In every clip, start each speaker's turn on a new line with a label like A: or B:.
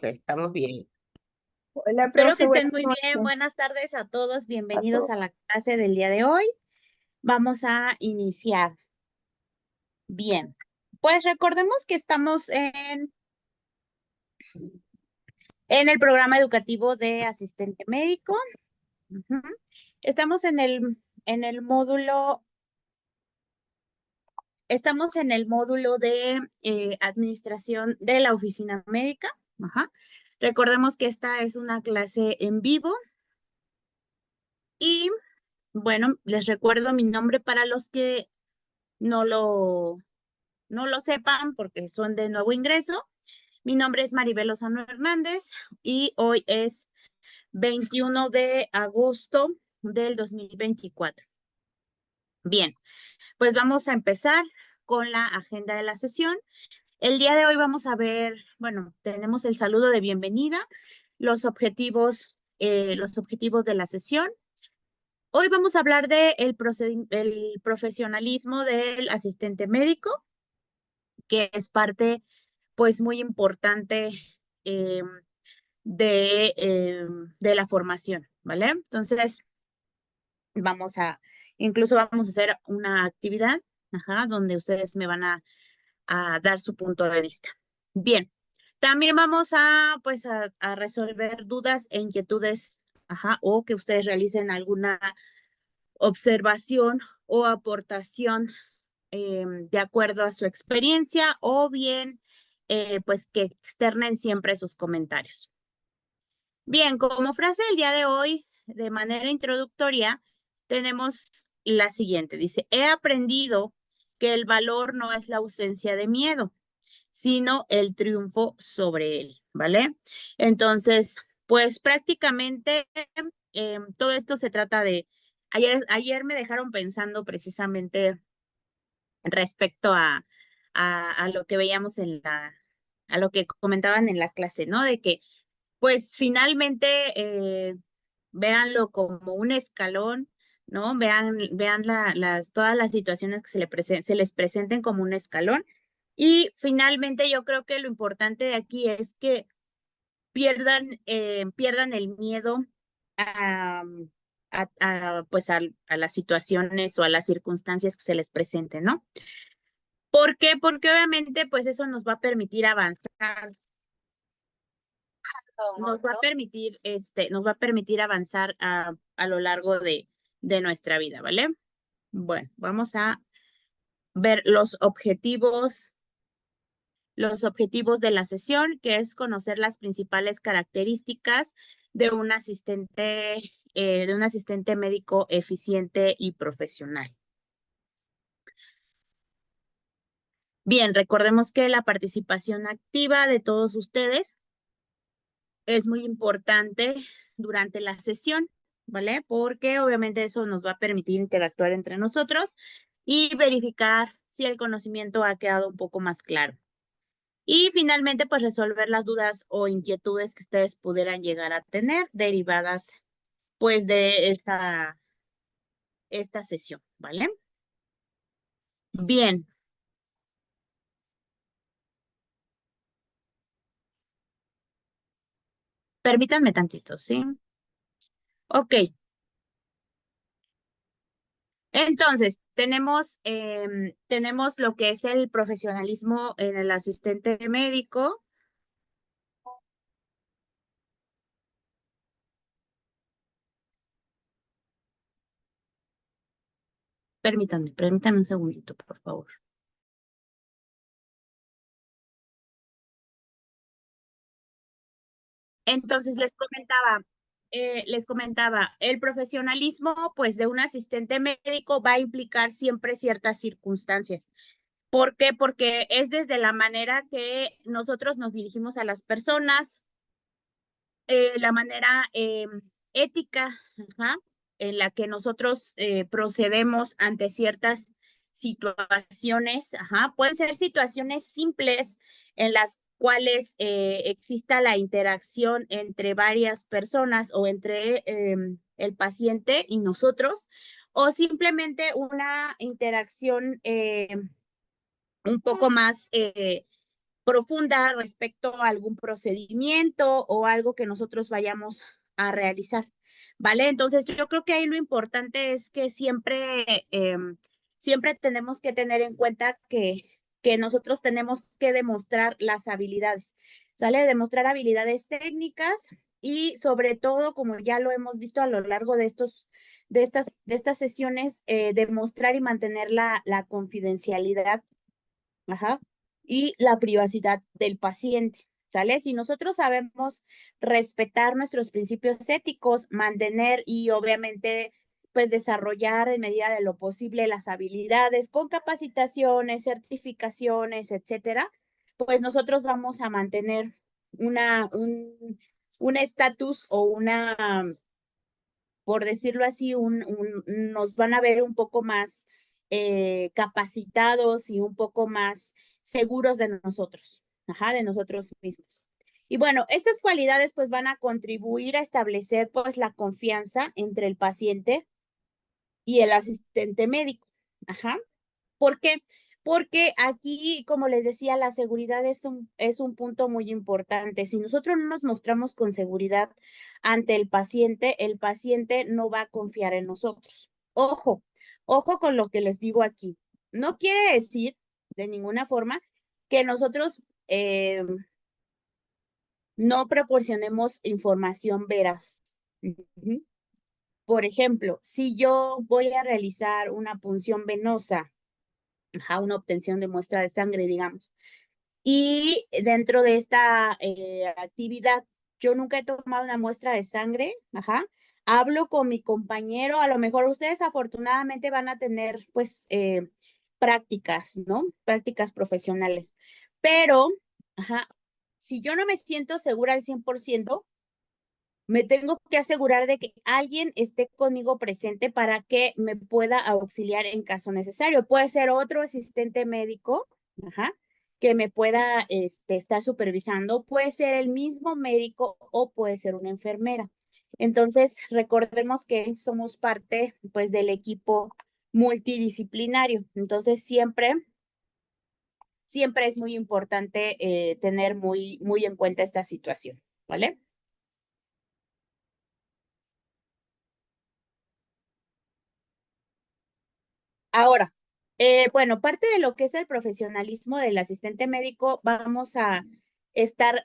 A: profe, estamos bien.
B: Hola,
A: Espero que
B: profe,
A: estén
B: buenas
A: muy bien.
B: noches
A: Buenas tardes a todos.
B: a
A: Bienvenidos
B: todos.
A: a la clase del día de hoy. Vamos a iniciar. Bien. Pues recordemos que estamos en el programa educativo de asistente médico. Ujú. Estamos estamos en el módulo de administración de la oficina médica. Ajá. Recordemos que esta es una clase en vivo y bueno, les recuerdo mi nombre para los que no lo, no lo sepan porque son de nuevo ingreso. Mi nombre es Maribel Lozano Hernández y hoy es 21 de agosto del 2024. Bien, pues vamos a empezar con la agenda de la sesión. El día de hoy vamos a ver, bueno, tenemos el saludo de bienvenida, los objetivos de la sesión. Hoy vamos a hablar de el profesionalismo del asistente médico, que es parte, pues, muy importante eh, de la formación, ¿vale? Entonces, incluso vamos a hacer una actividad, ajá, donde ustedes me van a dar su punto de vista. Bien, también vamos pues, a resolver dudas e inquietudes, ajá, o que ustedes realicen alguna observación o aportación de acuerdo a su experiencia o bien pues que externen siempre sus comentarios. Bien, como frase del día de hoy, de manera introductoria, tenemos la siguiente. Dice, he aprendido que el valor no es la ausencia de miedo, sino el triunfo sobre él, ¿vale? Entonces, pues prácticamente todo esto se trata ayer me dejaron pensando precisamente respecto a lo que veíamos a lo que comentaban en la clase, ¿no? De que, pues finalmente, véanlo como un escalón, ¿no? Vean todas las situaciones que se les presenten como un escalón. Y finalmente yo creo que lo importante de aquí es que pierdan el miedo a, pues a las situaciones o a las circunstancias que se les presenten, ¿no? ¿Por qué? Porque obviamente pues eso nos va a permitir avanzar, nos va a permitir avanzar a lo largo de nuestra vida, ¿vale? Bueno, vamos a ver los objetivos de la sesión, que es conocer las principales características de un asistente médico eficiente y profesional. Bien, recordemos que la participación activa de todos ustedes es muy importante durante la sesión, ¿vale? Porque obviamente eso nos va a permitir interactuar entre nosotros y verificar si el conocimiento ha quedado un poco más claro. Y finalmente, pues resolver las dudas o inquietudes que ustedes pudieran llegar a tener derivadas, pues, de esta sesión, ¿vale? Bien, permítanme tantito, ¿sí? Ok, entonces, tenemos lo que es el profesionalismo en el asistente médico. Permítanme un segundito, por favor. Entonces, les comentaba, el profesionalismo, pues, de un asistente médico va a implicar siempre ciertas circunstancias. ¿Por qué? Porque es desde la manera que nosotros nos dirigimos a las personas, la manera ética, ajá, en la que nosotros procedemos ante ciertas situaciones, ajá, pueden ser situaciones simples en las cuales exista la interacción entre varias personas o entre el paciente y nosotros, o simplemente una interacción un poco más profunda respecto a algún procedimiento o algo que nosotros vayamos a realizar, ¿vale? Entonces, yo creo que ahí lo importante es que siempre tenemos que tener en cuenta que nosotros tenemos que demostrar las habilidades, ¿sale? Demostrar habilidades técnicas y sobre todo, como ya lo hemos visto a lo largo de estas sesiones, demostrar y mantener la confidencialidad, ajá, y la privacidad del paciente, ¿sale? Si nosotros sabemos respetar nuestros principios éticos, mantener y obviamente pues desarrollar en medida de lo posible las habilidades con capacitaciones, certificaciones, etcétera, pues nosotros vamos a mantener un estatus o por decirlo así, nos van a ver un poco más capacitados y un poco más seguros de nosotros, ajá, de nosotros mismos. Y bueno, estas cualidades pues van a contribuir a establecer pues la confianza entre el paciente y el asistente médico, ajá. ¿Por qué? Porque aquí, como les decía, la seguridad es un punto muy importante. Si nosotros no nos mostramos con seguridad ante el paciente no va a confiar en nosotros. Ojo, ojo con lo que les digo aquí. No quiere decir de ninguna forma que nosotros no proporcionemos información veraz. Ujú. Por ejemplo, si yo voy a realizar una punción venosa, ajá, una obtención de muestra de sangre, digamos. Y dentro de esta actividad, yo nunca he tomado una muestra de sangre, ajá. Hablo con mi compañero, a lo mejor ustedes afortunadamente van a tener pues prácticas, ¿no? Prácticas profesionales. Pero, ajá, si yo no me siento segura al 100%, me tengo que asegurar de que alguien esté conmigo presente para que me pueda auxiliar en caso necesario. Puede ser otro asistente médico, ajá, que me pueda estar supervisando. Puede ser el mismo médico o puede ser una enfermera. Entonces, recordemos que somos parte, pues, del equipo multidisciplinario. Entonces, siempre es muy importante tener muy en cuenta esta situación, ¿vale? Ahora, bueno, parte de lo que es el profesionalismo del asistente médico, vamos a estar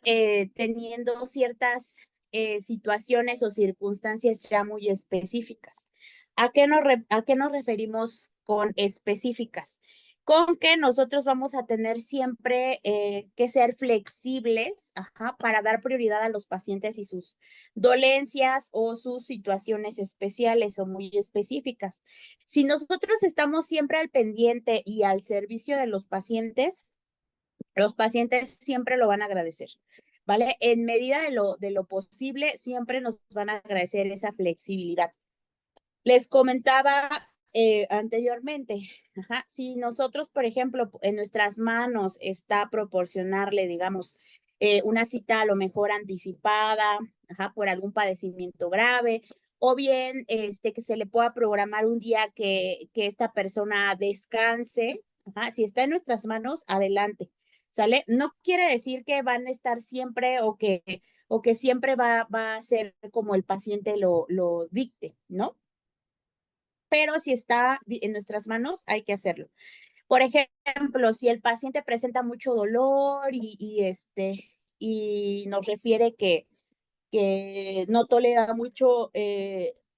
A: teniendo ciertas situaciones o circunstancias ya muy específicas. ¿A qué nos referimos con específicas? Con que nosotros vamos a tener siempre que ser flexibles, ajá, para dar prioridad a los pacientes y sus dolencias o sus situaciones especiales o muy específicas. Si nosotros estamos siempre al pendiente y al servicio de los pacientes siempre lo van a agradecer, ¿vale? En medida de lo posible, siempre nos van a agradecer esa flexibilidad. Les comentaba anteriormente, ajá, si nosotros, por ejemplo, en nuestras manos está proporcionarle, digamos, una cita a lo mejor anticipada, ajá, por algún padecimiento grave, o bien que se le pueda programar un día que esta persona descanse, ajá, si está en nuestras manos, adelante, ¿sale? No quiere decir que van a estar siempre o que siempre va a ser como el paciente lo dicte, ¿no? Pero si está en nuestras manos, hay que hacerlo. Por ejemplo, si el paciente presenta mucho dolor y nos refiere que no tolera mucho,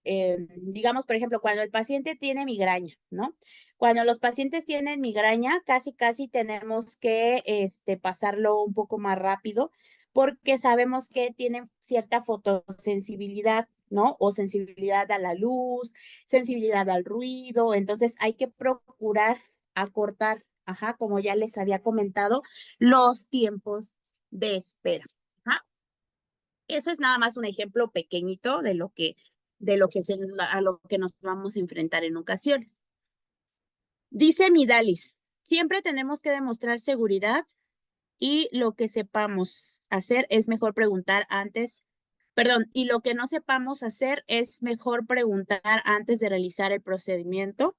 A: digamos, por ejemplo, cuando el paciente tiene migraña, ¿no? Cuando los pacientes tienen migraña, casi, casi tenemos que pasarlo un poco más rápido porque sabemos que tienen cierta fotosensibilidad, ¿no? O sensibilidad a la luz, sensibilidad al ruido, entonces hay que procurar acortar, ajá, como ya les había comentado, los tiempos de espera. Ajá. Eso es nada más un ejemplo pequeñito a lo que nos vamos a enfrentar en ocasiones. Dice Midalis, siempre tenemos que demostrar seguridad y lo que sepamos hacer es mejor preguntar antes, perdón, y lo que no sepamos hacer es mejor preguntar antes de realizar el procedimiento.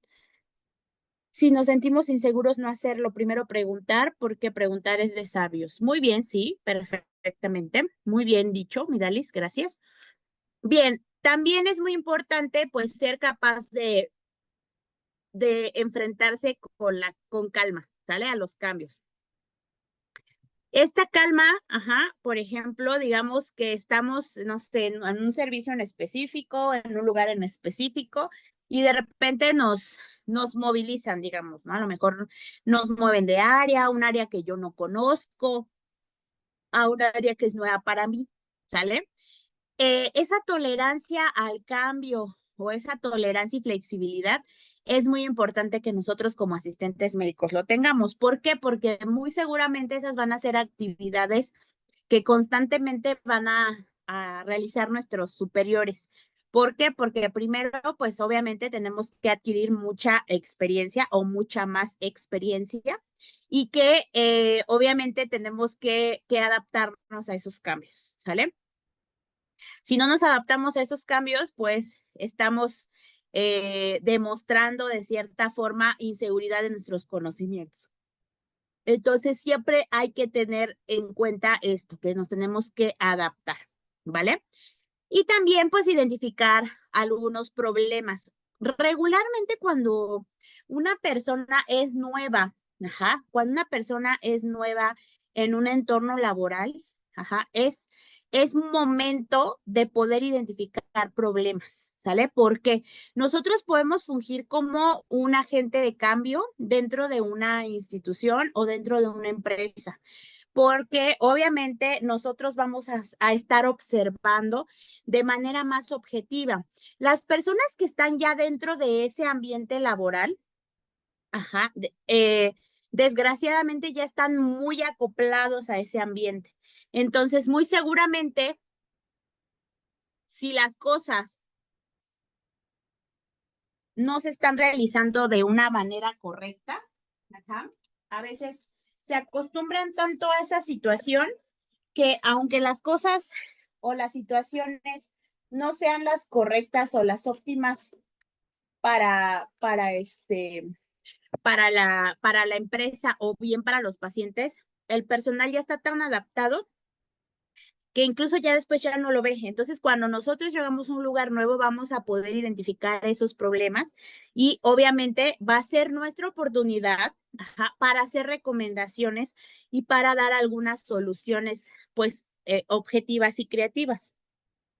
A: Si nos sentimos inseguros, no hacerlo. Primero preguntar, porque preguntar es de sabios. Muy bien, sí, perfectamente. Muy bien dicho, Midalis, gracias. Bien, también es muy importante, pues, ser capaz de enfrentarse con calma, ¿sale? A los cambios. Esta calma, ajá, por ejemplo, digamos que estamos, no sé, en un servicio en específico, en un lugar en específico, y de repente nos movilizan, digamos, ¿no? A lo mejor nos mueven de área, un área que yo no conozco, a un área que es nueva para mí, ¿sale? Esa tolerancia al cambio o esa tolerancia y flexibilidad es muy importante que nosotros como asistentes médicos lo tengamos. ¿Por qué? Porque muy seguramente esas van a ser actividades que constantemente van a realizar nuestros superiores. ¿Por qué? Porque primero, pues obviamente tenemos que adquirir mucha experiencia o mucha más experiencia y que obviamente tenemos que adaptarnos a esos cambios, ¿sale? Si no nos adaptamos a esos cambios, pues estamos demostrando de cierta forma inseguridad de nuestros conocimientos. Entonces, siempre hay que tener en cuenta esto, que nos tenemos que adaptar, ¿vale? Y también, pues, identificar algunos problemas. Regularmente, cuando una persona es nueva, ajá, cuando una persona es nueva en un entorno laboral, ajá, es momento de poder identificar problemas, ¿sale? Porque nosotros podemos fungir como un agente de cambio dentro de una institución o dentro de una empresa porque obviamente nosotros vamos a estar observando de manera más objetiva. Las personas que están ya dentro de ese ambiente laboral, ajá, desgraciadamente ya están muy acoplados a ese ambiente. Entonces, muy seguramente, si las cosas no se están realizando de una manera correcta, ajá, a veces se acostumbran tanto a esa situación que aunque las cosas o las situaciones no sean las correctas o las óptimas para la empresa o bien para los pacientes, el personal ya está tan adaptado que incluso ya después ya no lo ve. Entonces, cuando nosotros llegamos a un lugar nuevo, vamos a poder identificar esos problemas y obviamente va a ser nuestra oportunidad, ajá, para hacer recomendaciones y para dar algunas soluciones, pues, objetivas y creativas.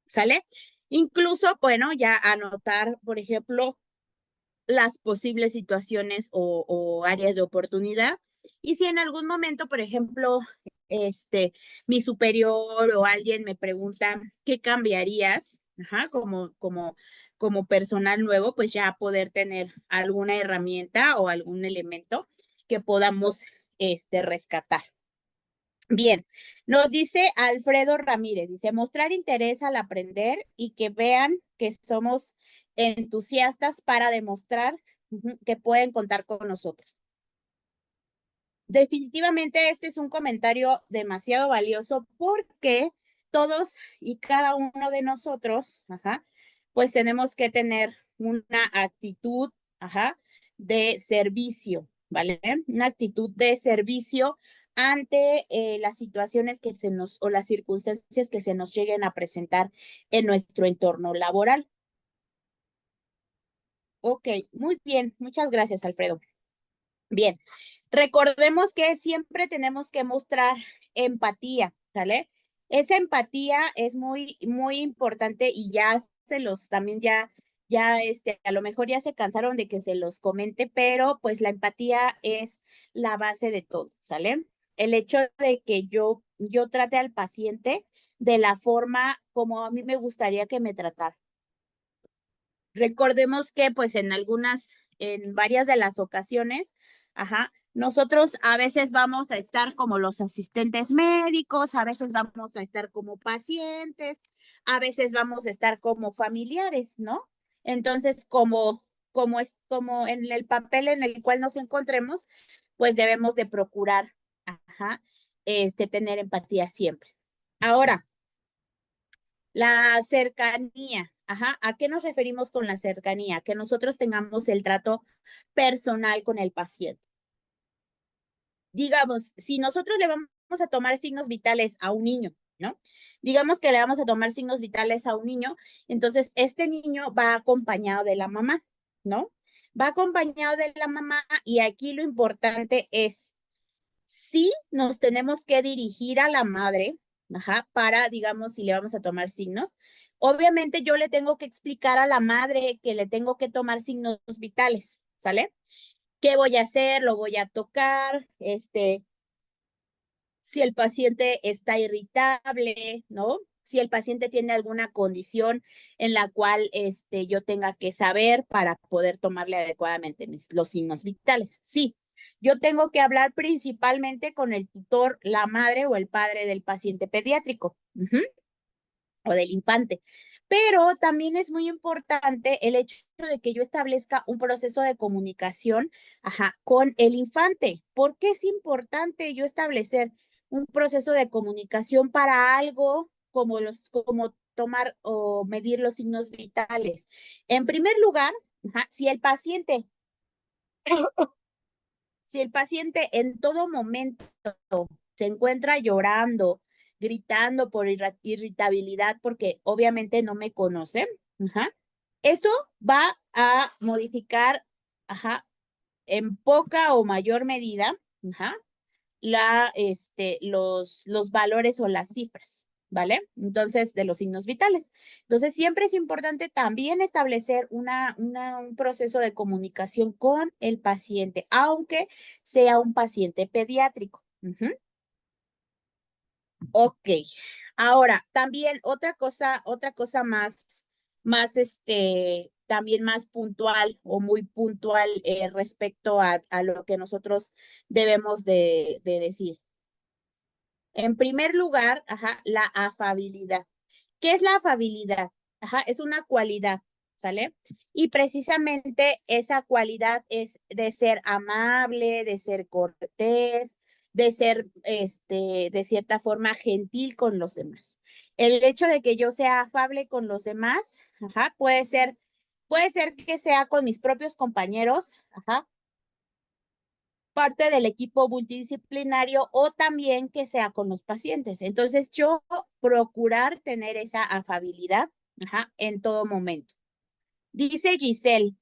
A: ¿Sale? Incluso, bueno, ya anotar, por ejemplo, las posibles situaciones o áreas de oportunidad. Y si en algún momento, por ejemplo, mi superior o alguien me pregunta qué cambiarías, ajá, como personal nuevo, pues ya poder tener alguna herramienta o algún elemento que podamos rescatar. Bien, nos dice Alfredo Ramírez, dice, mostrar interés al aprender y que vean que somos entusiastas para demostrar que pueden contar con nosotros. Definitivamente este es un comentario demasiado valioso porque todos y cada uno de nosotros, ajá, pues tenemos que tener una actitud, ajá, de servicio, ¿vale? Una actitud de servicio ante las situaciones que se nos o las circunstancias que se nos lleguen a presentar en nuestro entorno laboral. Ok, muy bien. Muchas gracias, Alfredo. Bien, recordemos que siempre tenemos que mostrar empatía, ¿sale? Esa empatía es muy, muy importante y ya también a lo mejor ya se cansaron de que se los comente, pero pues la empatía es la base de todo, ¿sale? El hecho de que yo trate al paciente de la forma como a mí me gustaría que me tratara. Recordemos que pues en varias de las ocasiones, ajá, nosotros a veces vamos a estar como los asistentes médicos, a veces vamos a estar como pacientes, a veces vamos a estar como familiares, ¿no? Entonces, como en el papel en el cual nos encontremos, pues debemos de procurar, ajá, tener empatía siempre. Ahora, la cercanía, Ajá, ¿a qué nos referimos con la cercanía? Que nosotros tengamos el trato personal con el paciente. Digamos, si nosotros le vamos a tomar signos vitales a un niño, ¿no? Digamos que le vamos a tomar signos vitales a un niño, entonces este niño va acompañado de la mamá, ¿no? Va acompañado de la mamá y aquí lo importante es, sí nos tenemos que dirigir a la madre, ajá, para, digamos, si le vamos a tomar signos. Obviamente yo le tengo que explicar a la madre que le tengo que tomar signos vitales, ¿sale? ¿Qué voy a hacer? Lo voy a tocar, si el paciente está irritable, ¿no? Si el paciente tiene alguna condición en la cual yo tenga que saber para poder tomarle adecuadamente los signos vitales. Sí, yo tengo que hablar principalmente con el tutor, la madre o el padre del paciente pediátrico. O del infante. Pero también es muy importante el hecho de que yo establezca un proceso de comunicación, ajá, con el infante. ¿Por qué es importante yo establecer un proceso de comunicación para algo como tomar o medir los signos vitales? En primer lugar, ajá, si el paciente en todo momento se encuentra llorando, gritando por irritabilidad porque obviamente no me conoce, ajá, eso va a modificar, ajá, en poca o mayor medida, ajá, los valores o las cifras, ¿vale? Entonces, de los signos vitales. Entonces, siempre es importante también establecer un proceso de comunicación con el paciente, aunque sea un paciente pediátrico. Ok. Ahora, también otra cosa más, también más puntual o muy puntual respecto a lo que nosotros debemos de decir. En primer lugar, ajá, la afabilidad. ¿Qué es la afabilidad? Ajá, es una cualidad, ¿sale? Y precisamente esa cualidad es de ser amable, de ser cortés, de ser, de cierta forma gentil con los demás. El hecho de que yo sea afable con los demás, ajá, puede ser que sea con mis propios compañeros, ajá, parte del equipo multidisciplinario o también que sea con los pacientes. Entonces, yo procurar tener esa afabilidad, ajá, en todo momento. Dice Giselle,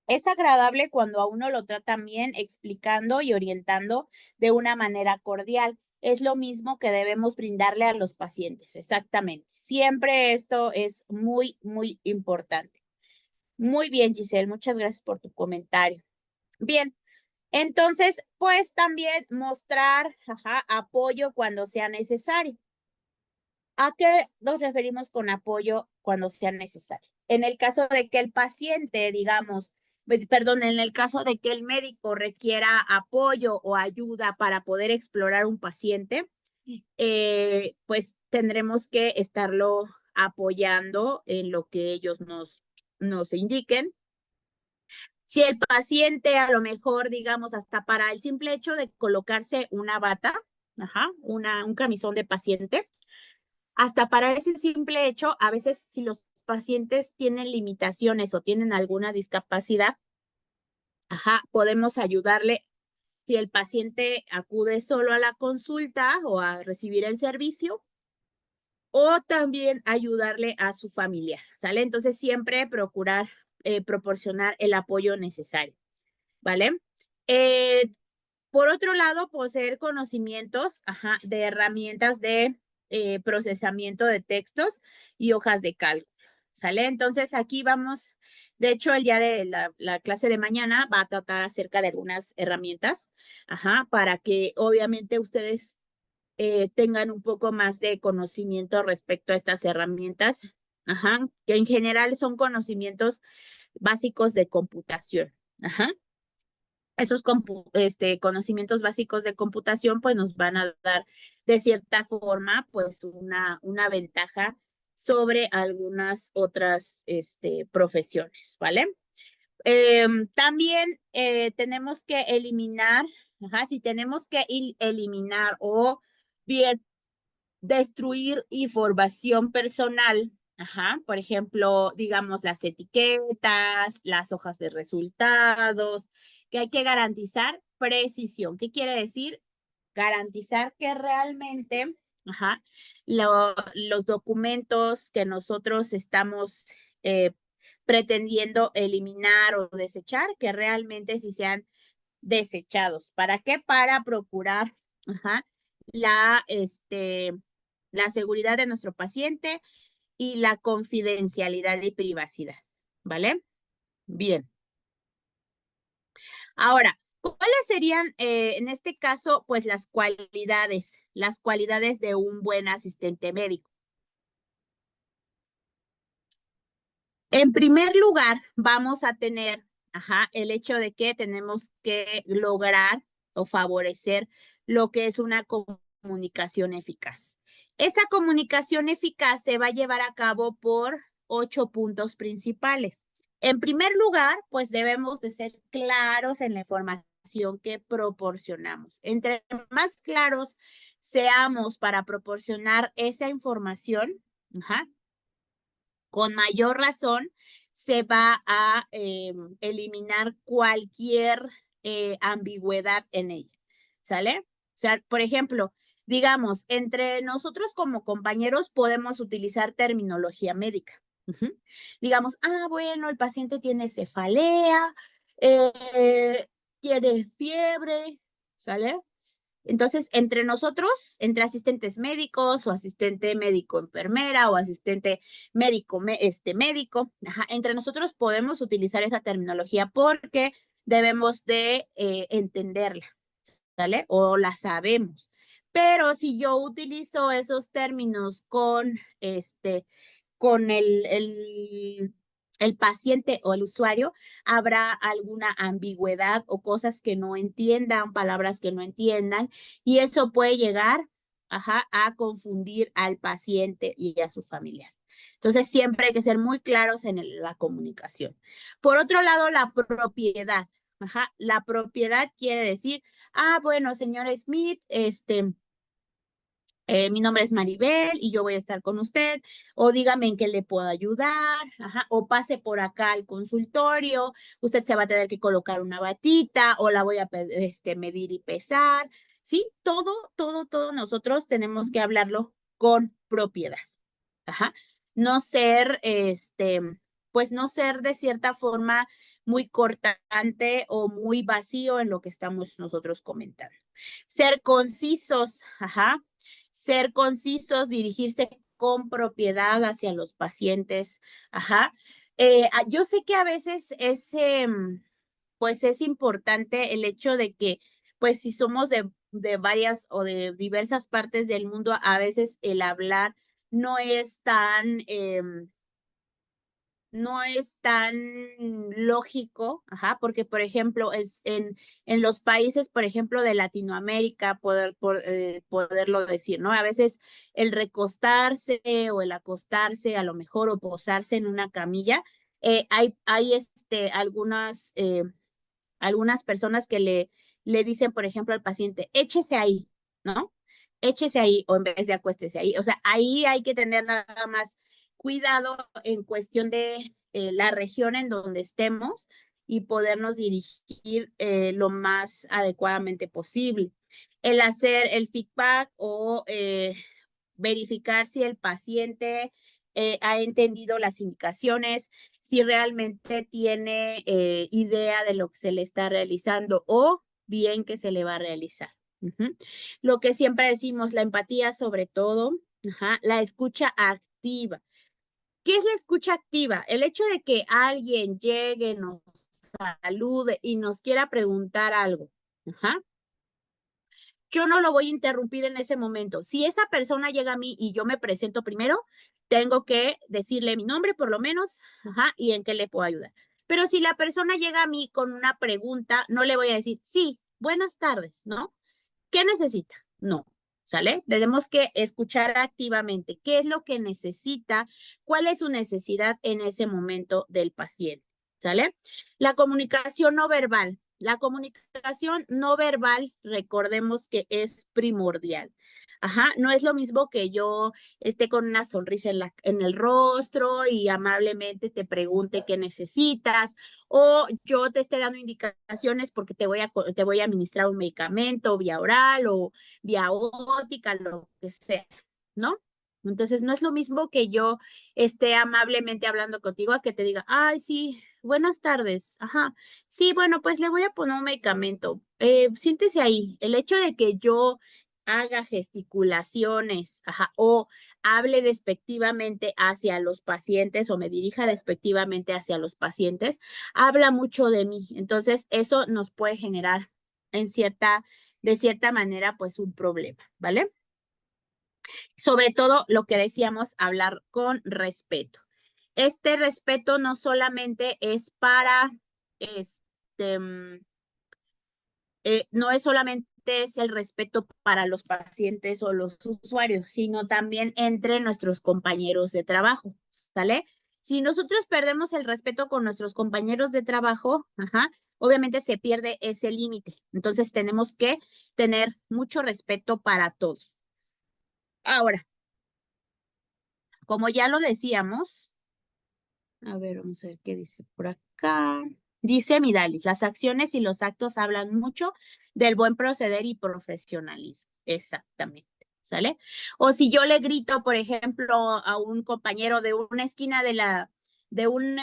A: es agradable cuando a uno lo tratan bien, explicando y orientando de una manera cordial. Es lo mismo que debemos brindarle a los pacientes, exactamente. Siempre esto es muy, muy importante. Muy bien, Giselle, muchas gracias por tu comentario. Bien, entonces, pues también mostrar, ajá, apoyo cuando sea necesario. ¿A qué nos referimos con apoyo cuando sea necesario? En el caso de que el paciente, digamos, perdón, en el caso de que el médico requiera apoyo o ayuda para poder explorar un paciente, pues tendremos que estarlo apoyando en lo que ellos nos indiquen. Si el paciente a lo mejor, digamos, hasta para el simple hecho de colocarse una bata, ajá, un camisón de paciente, hasta para ese simple hecho, a veces si los pacientes tienen limitaciones o tienen alguna discapacidad, ajá, podemos ayudarle si el paciente acude solo a la consulta o a recibir el servicio o también ayudarle a su familia, ¿sale? Entonces siempre procurar proporcionar el apoyo necesario, ¿vale? Eh, por otro lado, poseer conocimientos, ajá, de herramientas de procesamiento de textos y hojas de cálculo. ¿Sale? Entonces aquí vamos, de hecho el día de la clase de mañana va a tratar acerca de algunas herramientas, ajá, para que obviamente ustedes tengan un poco más de conocimiento respecto a estas herramientas, ajá, que en general son conocimientos básicos de computación, ajá. Esos conocimientos básicos de computación pues nos van a dar de cierta forma pues una ventaja sobre algunas otras profesiones, ¿vale? También tenemos que eliminar, ajá, si tenemos que eliminar o bien destruir información personal, Ajá, por ejemplo, digamos las etiquetas, las hojas de resultados, que hay que garantizar precisión. ¿Qué quiere decir? Garantizar que realmente, ajá, los documentos que nosotros estamos eh, pretendiendo eliminar o desechar, que realmente sí sean desechados. ¿Para qué? Para procurar, ajá, la seguridad de nuestro paciente y la confidencialidad y privacidad, ¿vale? Bien. Ahora, ¿cuáles serían en este caso, pues las cualidades de un buen asistente médico? En primer lugar, vamos a tener, ajá, el hecho de que tenemos que lograr o favorecer lo que es una comunicación eficaz. Esa comunicación eficaz se va a llevar a cabo por 8 puntos principales. En primer lugar, pues debemos de ser claros en la información que proporcionamos. Entre más claros seamos para proporcionar esa información, ajá, con mayor razón se va a eliminar cualquier ambigüedad en ella, ¿sale? O sea, por ejemplo, digamos, entre nosotros como compañeros podemos utilizar terminología médica. Digamos, bueno, el paciente tiene cefalea, tiene fiebre, ¿sale? Entonces, entre nosotros, entre asistentes médicos o asistente médico enfermera o asistente médico médico, ajá, entre nosotros podemos utilizar esa terminología porque debemos de entenderla, ¿sale? O la sabemos. Pero si yo utilizo esos términos con el paciente o el usuario, habrá alguna ambigüedad o cosas que no entiendan, palabras que no entiendan, y eso puede llegar, ajá, a confundir al paciente y a su familiar. Entonces, siempre hay que ser muy claros en la comunicación. Por otro lado, la propiedad. Ajá, la propiedad quiere decir, bueno, señor Smith, mi nombre es Maribel y yo voy a estar con usted, o dígame en qué le puedo ayudar, ajá, o pase por acá al consultorio, usted se va a tener que colocar una batita, o la voy a medir y pesar, ¿sí? Todo nosotros tenemos que hablarlo con propiedad, ajá, no ser, pues no ser de cierta forma muy cortante o muy vacío en lo que estamos nosotros comentando. Ser concisos, ajá, ser concisos, dirigirse con propiedad hacia los pacientes. Ajá. Yo sé que a veces pues es importante el hecho de que, pues si somos de varias o de diversas partes del mundo, a veces el hablar no es tan, no es tan lógico, ajá, porque por ejemplo en los países, por ejemplo, de Latinoamérica, poderlo decir, ¿no? A veces el recostarse o el acostarse, a lo mejor, o posarse en una camilla, hay algunas personas que le dicen, por ejemplo, al paciente, échese ahí, ¿no? Échese ahí o en vez de acuéstese ahí. O sea, ahí hay que tener nada más cuidado en cuestión de la región en donde estemos y podernos dirigir lo más adecuadamente posible. El hacer el feedback o verificar si el paciente ha entendido las indicaciones, si realmente tiene idea de lo que se le está realizando o bien que se le va a realizar. Lo que siempre decimos, la empatía sobre todo, ajá, la escucha activa. ¿Qué es la escucha activa? El hecho de que alguien llegue, nos salude y nos quiera preguntar algo. Ajá. Yo no lo voy a interrumpir en ese momento. Si esa persona llega a mí y yo me presento primero, tengo que decirle mi nombre por lo menos, ajá, y en qué le puedo ayudar. Pero si la persona llega a mí con una pregunta, no le voy a decir, sí, buenas tardes, ¿no? ¿Qué necesita? No, ¿sale? Tenemos que escuchar activamente qué es lo que necesita, cuál es su necesidad en ese momento del paciente, ¿sale? La comunicación no verbal. La comunicación no verbal, recordemos que es primordial. Ajá, no es lo mismo que yo esté con una sonrisa en el rostro y amablemente te pregunte qué necesitas, o yo te esté dando indicaciones porque te voy a administrar un medicamento vía oral o vía óptica, lo que sea, ¿no? Entonces, no es lo mismo que yo esté amablemente hablando contigo a que te diga, ay, sí, buenas tardes, ajá, sí, bueno, pues le voy a poner un medicamento, siéntese ahí. El hecho de que yo haga gesticulaciones, ajá, o hable despectivamente hacia los pacientes o me dirija despectivamente hacia los pacientes, habla mucho de mí. Entonces, eso nos puede generar de cierta manera, pues un problema, ¿vale? Sobre todo lo que decíamos, hablar con respeto. Este respeto no solamente es para, este, no es solamente es el respeto para los pacientes o los usuarios, sino también entre nuestros compañeros de trabajo, ¿sale? Si nosotros perdemos el respeto con nuestros compañeros de trabajo, ajá, obviamente se pierde ese límite. Entonces tenemos que tener mucho respeto para todos. Ahora, como ya lo decíamos, a ver, vamos a ver qué dice por acá. Dice Midalis, las acciones y los actos hablan mucho del buen proceder y profesionalismo. Exactamente, ¿sale? O si yo le grito, por ejemplo, a un compañero de una esquina de un,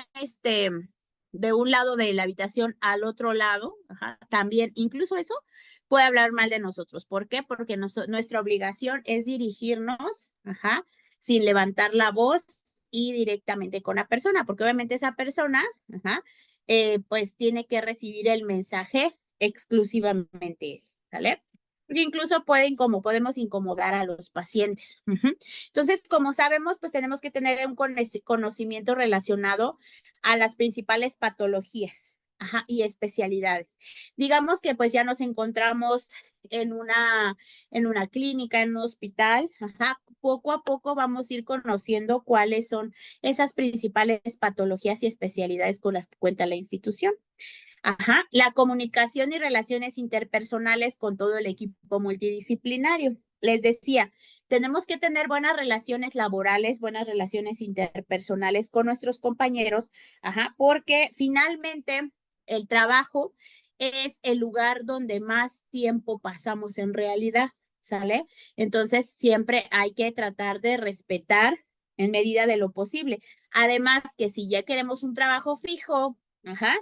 A: de un lado de la habitación al otro lado, ajá, también, incluso eso puede hablar mal de nosotros. ¿Por qué? Porque nuestra obligación es dirigirnos, ajá, sin levantar la voz y directamente con la persona, porque obviamente esa persona, ajá, pues tiene que recibir el mensaje exclusivamente, ¿sale? Porque incluso como podemos incomodar a los pacientes. Entonces, como sabemos, pues tenemos que tener un conocimiento relacionado a las principales patologías, ajá, y especialidades. Digamos que pues ya nos encontramos en en una clínica, en un hospital, ajá, poco a poco vamos a ir conociendo cuáles son esas principales patologías y especialidades con las que cuenta la institución. Ajá, la comunicación y relaciones interpersonales con todo el equipo multidisciplinario. Les decía, tenemos que tener buenas relaciones laborales, buenas relaciones interpersonales con nuestros compañeros, ajá, porque finalmente el trabajo es el lugar donde más tiempo pasamos en realidad, ¿sale? Entonces, siempre hay que tratar de respetar en medida de lo posible. Además, que si ya queremos un trabajo fijo, ajá,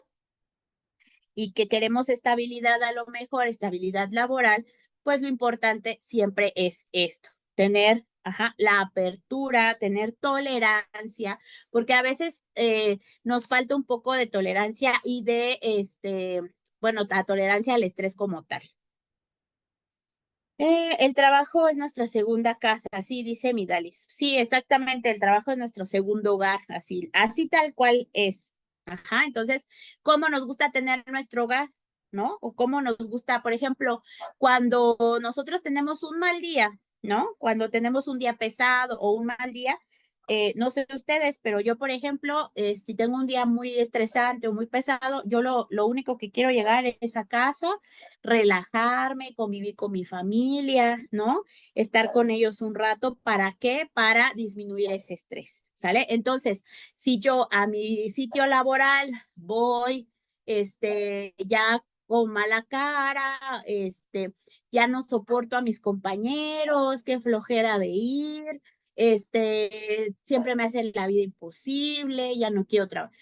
A: y que queremos estabilidad a lo mejor, estabilidad laboral, pues lo importante siempre es esto, tener, ajá, la apertura, tener tolerancia, porque a veces nos falta un poco de tolerancia y de, bueno, la tolerancia al estrés como tal. El trabajo es nuestra segunda casa, así dice Midalis. Sí, exactamente, el trabajo es nuestro segundo hogar, así tal cual es. Ajá, entonces, ¿cómo nos gusta tener nuestro hogar? ¿No? O cómo nos gusta, por ejemplo, cuando nosotros tenemos un mal día, ¿no? Cuando tenemos un día pesado o un mal día, no sé ustedes, pero yo, por ejemplo, si tengo un día muy estresante o muy pesado, yo lo único que quiero llegar es a casa, relajarme, convivir con mi familia, ¿no? Estar con ellos un rato. ¿Para qué? Para disminuir ese estrés, ¿sale? Entonces, si yo a mi sitio laboral voy, ya con mala cara, ya no soporto a mis compañeros, qué flojera de ir, siempre me hacen la vida imposible, ya no quiero trabajar.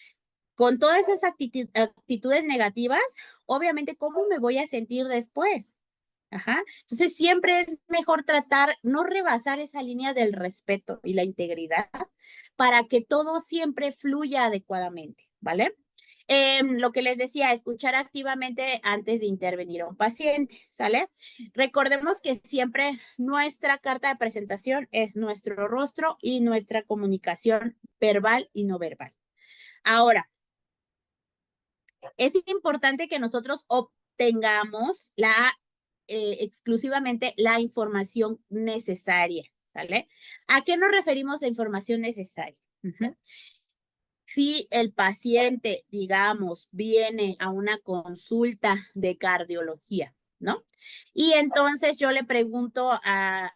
A: Con todas esas actitudes negativas, obviamente, ¿cómo me voy a sentir después? Ajá. Entonces, siempre es mejor tratar, no rebasar esa línea del respeto y la integridad para que todo siempre fluya adecuadamente, ¿vale? Lo que les decía, escuchar activamente antes de intervenir a un paciente, ¿sale? Recordemos que siempre nuestra carta de presentación es nuestro rostro y nuestra comunicación verbal y no verbal. Ahora, es importante que nosotros obtengamos exclusivamente la información necesaria, ¿sale? ¿A qué nos referimos la información necesaria? Si el paciente, digamos, viene a una consulta de cardiología, ¿no? Y entonces yo le pregunto a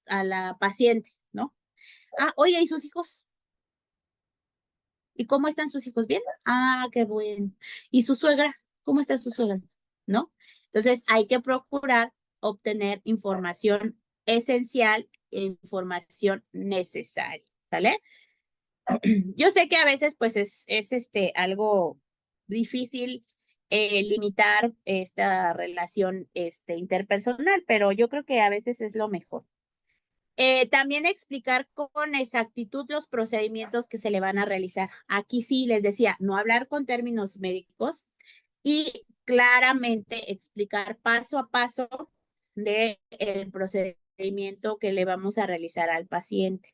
A: la paciente, ¿no? Ah, oye, ¿y sus hijos? ¿Y cómo están sus hijos? ¿Bien? Ah, qué bueno. ¿Y su suegra? ¿Cómo está su suegra? ¿No? Entonces hay que procurar obtener información esencial e información necesaria, ¿sale? Yo sé que a veces pues es algo difícil limitar esta relación interpersonal, pero yo creo que a veces es lo mejor. También explicar con exactitud los procedimientos que se le van a realizar. Aquí sí les decía, no hablar con términos médicos y claramente explicar paso a paso del procedimiento que le vamos a realizar al paciente,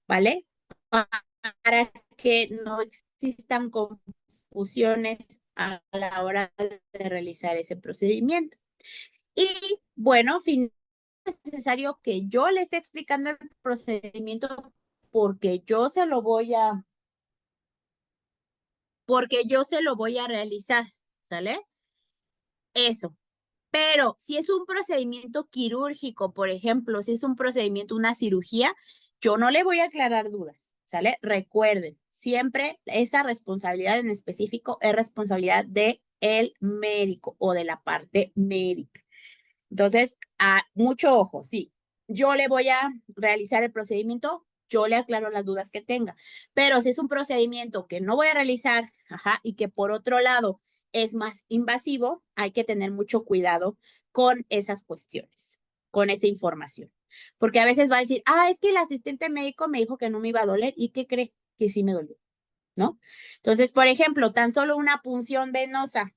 A: ¿vale? Para que no existan confusiones a la hora de realizar ese procedimiento. Y bueno, es necesario que yo le esté explicando el procedimiento porque yo se lo voy a, porque yo se lo voy a realizar, ¿sale? Eso. Pero si es un procedimiento quirúrgico, por ejemplo, si es un procedimiento, una cirugía, yo no le voy a aclarar dudas, ¿sale? Recuerden, siempre esa responsabilidad en específico es responsabilidad de el médico o de la parte médica. Entonces, mucho ojo, sí. Yo le voy a realizar el procedimiento, yo le aclaro las dudas que tenga. Pero si es un procedimiento que no voy a realizar, ajá, y que por otro lado es más invasivo, hay que tener mucho cuidado con esas cuestiones, con esa información. Porque a veces va a decir, ah, es que el asistente médico me dijo que no me iba a doler y ¿qué cree? Que sí me dolió, ¿no? Entonces, por ejemplo, tan solo una punción venosa.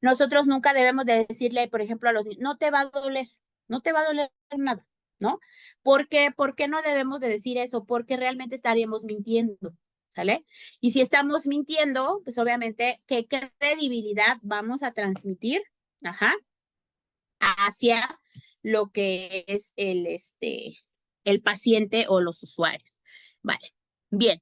A: Nosotros nunca debemos de decirle, por ejemplo, a los niños, no te va a doler, no te va a doler nada, ¿no? ¿Por qué? ¿Por qué no debemos de decir eso? Porque realmente estaríamos mintiendo, ¿sale? Y si estamos mintiendo, pues obviamente, ¿qué credibilidad vamos a transmitir? Ajá, hacia lo que es el paciente o los usuarios. Vale, bien.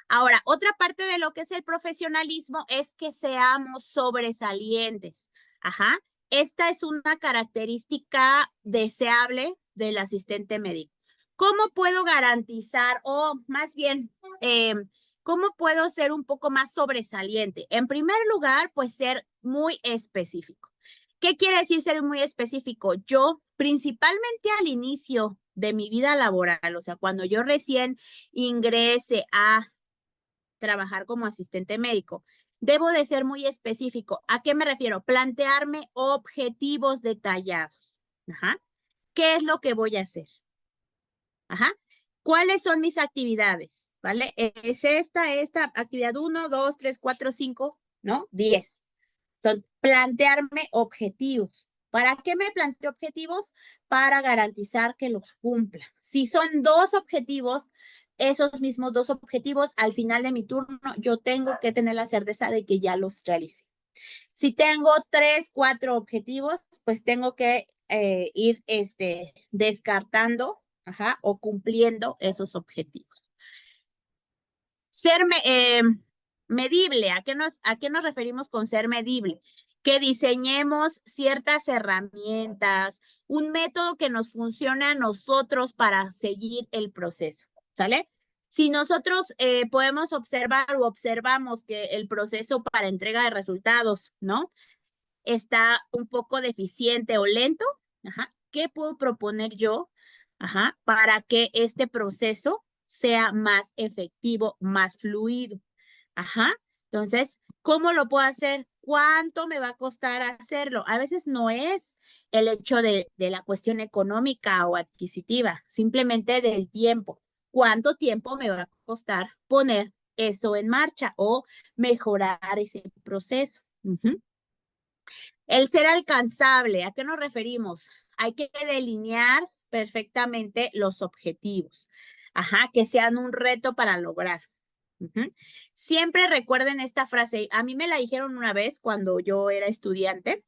A: Ahora, otra parte de lo que es el profesionalismo es que seamos sobresalientes. Ajá. Esta es una característica deseable del asistente médico. ¿Cómo puedo garantizar o más bien, cómo puedo ser un poco más sobresaliente? En primer lugar, pues ser muy específico. ¿Qué quiere decir ser muy específico? Yo, principalmente al inicio de mi vida laboral, o sea, cuando yo recién ingrese a trabajar como asistente médico, debo de ser muy específico. ¿A qué me refiero? Plantearme objetivos detallados. Ajá. ¿Qué es lo que voy a hacer? Ajá. ¿Cuáles son mis actividades? ¿Vale? Es esta actividad 1, 2, 3, 4, 5, ¿no? 10. Son plantearme objetivos. ¿Para qué me planteo objetivos? Para garantizar que los cumpla. Si son 2 objetivos, esos mismos 2 objetivos, al final de mi turno, yo tengo que tener la certeza de que ya los realicé. Si tengo 3, 4 objetivos, pues tengo que ir descartando, ajá, o cumpliendo esos objetivos. Ser medible, ¿a qué nos referimos con ser medible? Que diseñemos ciertas herramientas, un método que nos funcione a nosotros para seguir el proceso, ¿sale? Si nosotros podemos observar o observamos que el proceso para entrega de resultados, ¿no? Está un poco deficiente o lento, ajá, ¿qué puedo proponer yo, ajá, para que este proceso sea más efectivo, más fluido? Ajá. Entonces, ¿cómo lo puedo hacer? ¿Cuánto me va a costar hacerlo? A veces no es el hecho de la cuestión económica o adquisitiva, simplemente del tiempo. ¿Cuánto tiempo me va a costar poner eso en marcha o mejorar ese proceso? El ser alcanzable, ¿a qué nos referimos? Hay que delinear perfectamente los objetivos. Ajá, que sean un reto para lograr. Siempre recuerden esta frase. A mí me la dijeron una vez cuando yo era estudiante.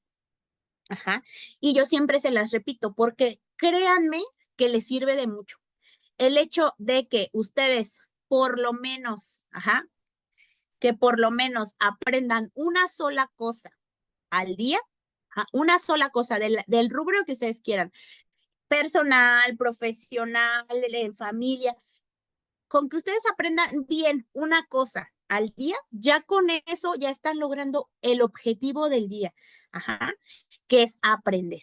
A: Ajá. Y yo siempre se las repito porque créanme que les sirve de mucho. El hecho de que ustedes por lo menos, ajá, que por lo menos aprendan una sola cosa al día, Ajá, una sola cosa del rubro que ustedes quieran. Personal, profesional, en familia. Con que ustedes aprendan bien una cosa al día, ya con eso ya están logrando el objetivo del día. Ajá, que es aprender.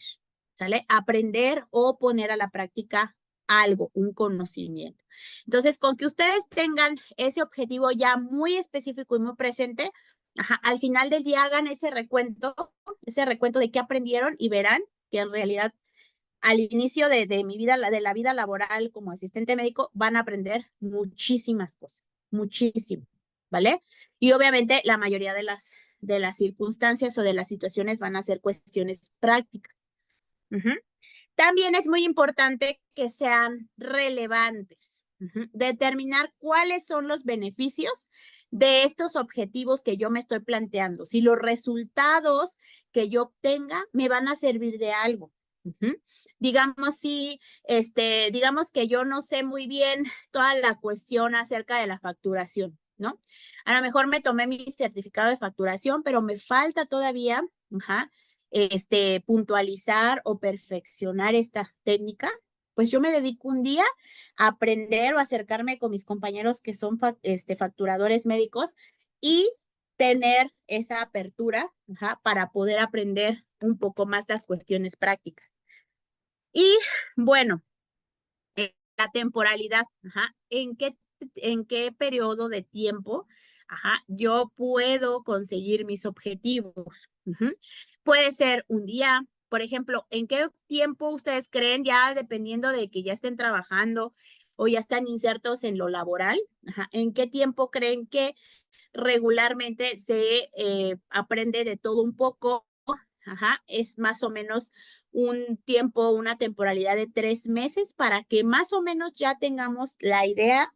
A: ¿Sale? Aprender o poner a la práctica algo, un conocimiento. Entonces, con que ustedes tengan ese objetivo ya muy específico y muy presente, ajá, al final del día hagan ese recuento de qué aprendieron y verán que en realidad al inicio de mi vida, de la vida laboral como asistente médico, van a aprender muchísimas cosas, muchísimo, ¿vale? Y obviamente la mayoría de las circunstancias o de las situaciones van a ser cuestiones prácticas. Ujú. También es muy importante que sean relevantes. Determinar cuáles son los beneficios de estos objetivos que yo me estoy planteando. Si los resultados que yo obtenga me van a servir de algo. Digamos, digamos que yo no sé muy bien toda la cuestión acerca de la facturación, ¿no? A lo mejor me tomé mi certificado de facturación, pero me falta todavía, puntualizar o perfeccionar esta técnica, pues yo me dedico un día a aprender o acercarme con mis compañeros que son facturadores médicos y tener esa apertura, para poder aprender un poco más las cuestiones prácticas. Y bueno, la temporalidad, ¿en qué periodo de tiempo, yo puedo conseguir mis objetivos? Puede ser un día, por ejemplo, ¿en qué tiempo ustedes creen, ya dependiendo de que ya estén trabajando o ya están insertos en lo laboral? ¿En qué tiempo creen que regularmente se aprende de todo un poco? Es más o menos un tiempo, una temporalidad de 3 meses para que más o menos ya tengamos la idea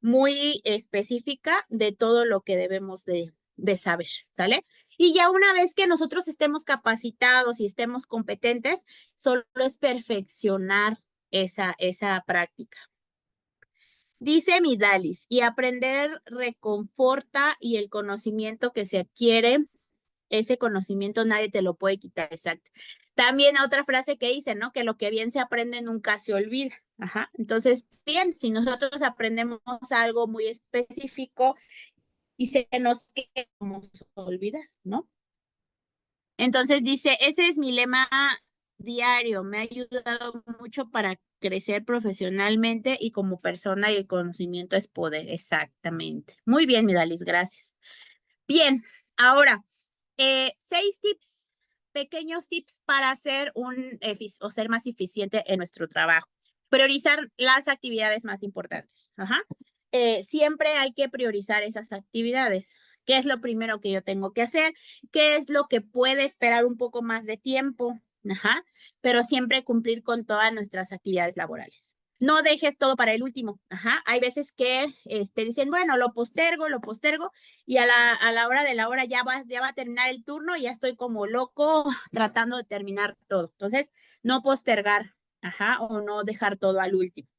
A: muy específica de todo lo que debemos de saber, ¿sale? Y ya una vez que nosotros estemos capacitados y estemos competentes, solo es perfeccionar esa práctica. Dice Midalis, y aprender reconforta y el conocimiento que se adquiere, ese conocimiento nadie te lo puede quitar, exacto. También otra frase que dice, ¿no? Que lo que bien se aprende nunca se olvida. Entonces, bien, si nosotros aprendemos algo muy específico y se nos queda, como se olvida, ¿no? Entonces dice, ese es mi lema diario, me ha ayudado mucho para crecer profesionalmente y como persona, y el conocimiento es poder, exactamente. Muy bien, Midalis, gracias. Bien, ahora, 6 tips, pequeños tips para ser o ser más eficiente en nuestro trabajo. Priorizar las actividades más importantes. Siempre hay que priorizar esas actividades. ¿Qué es lo primero que yo tengo que hacer? ¿Qué es lo que puede esperar un poco más de tiempo? Pero siempre cumplir con todas nuestras actividades laborales. No dejes todo para el último. Hay veces que dicen, bueno, lo postergo, y a la hora de la hora ya va a terminar el turno y ya estoy como loco tratando de terminar todo. Entonces, no postergar, o no dejar todo al último.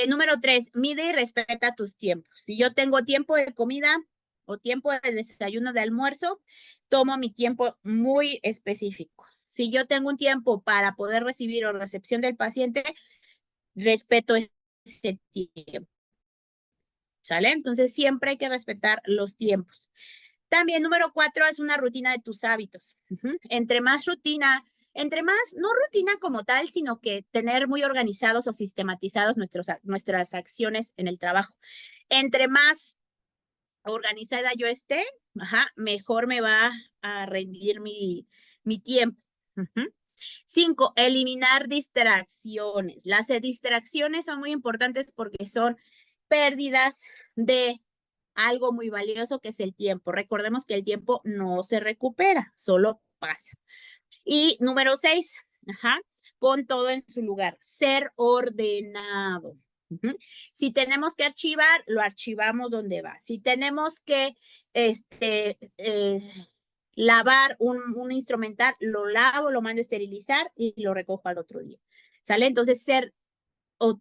A: Número 3, mide y respeta tus tiempos. Si yo tengo tiempo de comida o tiempo de desayuno, de almuerzo, tomo mi tiempo muy específico. Si yo tengo un tiempo para poder recibir o recepción del paciente, respeto ese tiempo. ¿Sale? Entonces siempre hay que respetar los tiempos. También número 4 es una rutina de tus hábitos. Entre más, no rutina como tal, sino que tener muy organizados o sistematizados nuestras acciones en el trabajo. Entre más organizada yo esté, mejor me va a rendir mi tiempo. 5, eliminar distracciones. Las distracciones son muy importantes porque son pérdidas de algo muy valioso que es el tiempo. Recordemos que el tiempo no se recupera, solo pasa. Y número 6, pon todo en su lugar. Ser ordenado. Si tenemos que archivar, lo archivamos donde va. Si tenemos que lavar un instrumental, lo lavo, lo mando a esterilizar y lo recojo al otro día. ¿Sale? Entonces,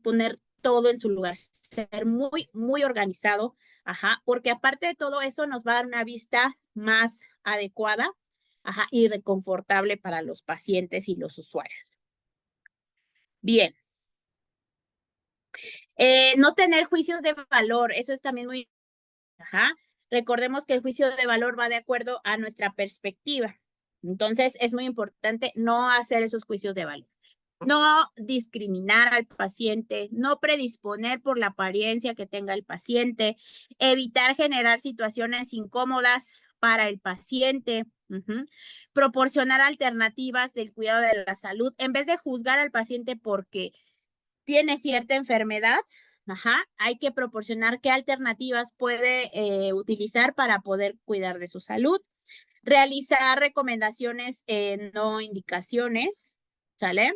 A: poner todo en su lugar, ser muy, muy organizado, porque aparte de todo eso nos va a dar una vista más adecuada y reconfortable para los pacientes y los usuarios. Bien. No tener juicios de valor, eso es también muy... Recordemos que el juicio de valor va de acuerdo a nuestra perspectiva. Entonces, es muy importante no hacer esos juicios de valor. No discriminar al paciente, no predisponer por la apariencia que tenga el paciente, evitar generar situaciones incómodas para el paciente, proporcionar alternativas del cuidado de la salud, en vez de juzgar al paciente porque tiene cierta enfermedad, hay que proporcionar qué alternativas puede utilizar para poder cuidar de su salud, realizar recomendaciones, no indicaciones, ¿sale?